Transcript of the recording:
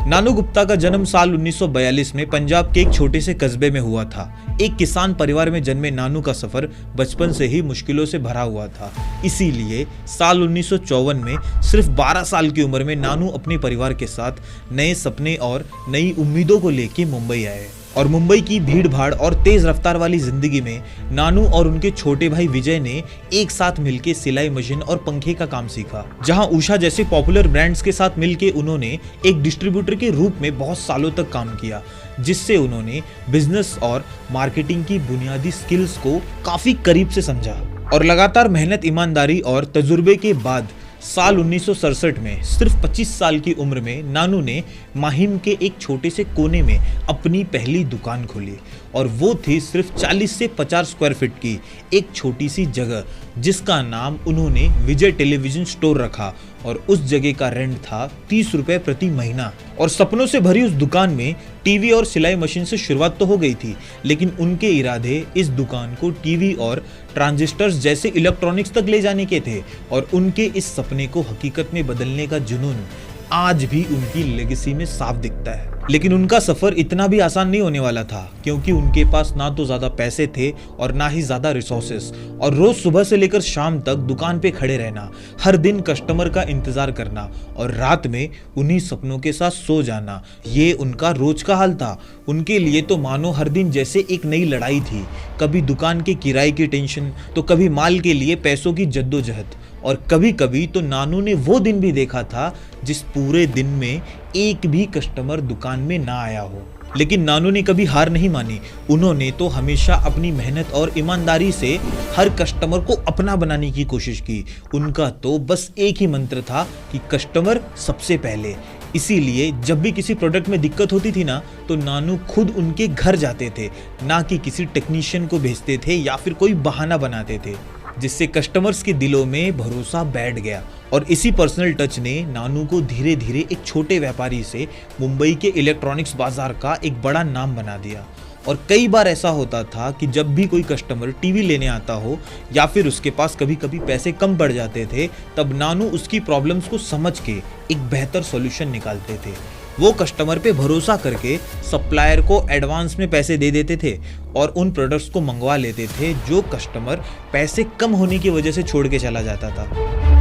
नानू गुप्ता का जन्म साल 1942 में पंजाब के एक छोटे से कस्बे में हुआ था। एक किसान परिवार में जन्मे नानू का सफर बचपन से ही मुश्किलों से भरा हुआ था। इसीलिए साल 1954 में सिर्फ 12 साल की उम्र में नानू अपने परिवार के साथ नए सपने और नई उम्मीदों को लेकर मुंबई आए। और मुंबई की भीड़ भाड़ और तेज रफ्तार वाली जिंदगी में नानू और उनके छोटे भाई विजय ने एक साथ मिलकर सिलाई मशीन और पंखे का काम सीखा। जहां उषा जैसे पॉपुलर ब्रांड्स के साथ मिलकर उन्होंने एक डिस्ट्रीब्यूटर के रूप में बहुत सालों तक काम किया, जिससे उन्होंने बिजनेस और मार्केटिंग की बुनियादी स्किल्स को काफी करीब से समझा। और लगातार मेहनत, ईमानदारी और तजुर्बे के बाद साल 1967 में सिर्फ 25 साल की उम्र में नानू ने माहिम के एक छोटे से कोने में अपनी पहली दुकान खोली। और वो थी सिर्फ 40 से 50 स्क्वायर फीट की एक छोटी सी जगह, जिसका नाम उन्होंने विजय टेलीविजन स्टोर रखा। और उस जगह का रेंट था 30 रुपए प्रति महीना। और सपनों से भरी उस दुकान में टीवी और सिलाई मशीन से शुरुआत तो हो गई थी, लेकिन उनके इरादे इस दुकान को टीवी और ट्रांजिस्टर्स जैसे इलेक्ट्रॉनिक्स तक ले जाने के थे। और उनके इस सपने को हकीकत में बदलने का जुनून आज भी उनकी लेगेसी में साफ दिखता है। लेकिन उनका सफर इतना भी आसान नहीं होने वाला था, क्योंकि उनके पास ना तो ज्यादा पैसे थे और ना ही ज्यादा रिसोर्सेस। और रोज सुबह से लेकर शाम तक दुकान पे खड़े रहना, हर दिन कस्टमर का इंतजार करना और रात में उन्हीं सपनों के साथ सो जाना, ये उनका रोज का हाल था। उनके लिए तो मानो हर दिन जैसे एक नई लड़ाई थी। कभी दुकान के किराए की टेंशन, तो कभी माल के लिए पैसों की जद्दोजहद। और कभी कभी तो नानू ने वो दिन भी देखा था जिस पूरे दिन में एक भी कस्टमर दुकान में ना आया हो। लेकिन नानू ने कभी हार नहीं मानी। उन्होंने तो हमेशा अपनी मेहनत और ईमानदारी से हर कस्टमर को अपना बनाने की कोशिश की। उनका तो बस एक ही मंत्र था कि कस्टमर सबसे पहले। इसीलिए जब भी किसी प्रोडक्ट में दिक्कत होती थी ना, तो नानू खुद उनके घर जाते थे, ना कि किसी टेक्नीशियन को भेजते थे या फिर कोई बहाना बनाते थे, जिससे कस्टमर्स के दिलों में भरोसा बैठ गया। और इसी पर्सनल टच ने नानू को धीरे धीरे एक छोटे व्यापारी से मुंबई के इलेक्ट्रॉनिक्स बाजार का एक बड़ा नाम बना दिया। और कई बार ऐसा होता था कि जब भी कोई कस्टमर टीवी लेने आता हो या फिर उसके पास कभी कभी पैसे कम पड़ जाते थे, तब नानू उसकी प्रॉब्लम्स को समझ के एक बेहतर सॉल्यूशन निकालते थे। वो कस्टमर पे भरोसा करके सप्लायर को एडवांस में पैसे दे देते थे और उन प्रोडक्ट्स को मंगवा लेते थे जो कस्टमर पैसे कम होने की वजह से छोड़ के चला जाता था।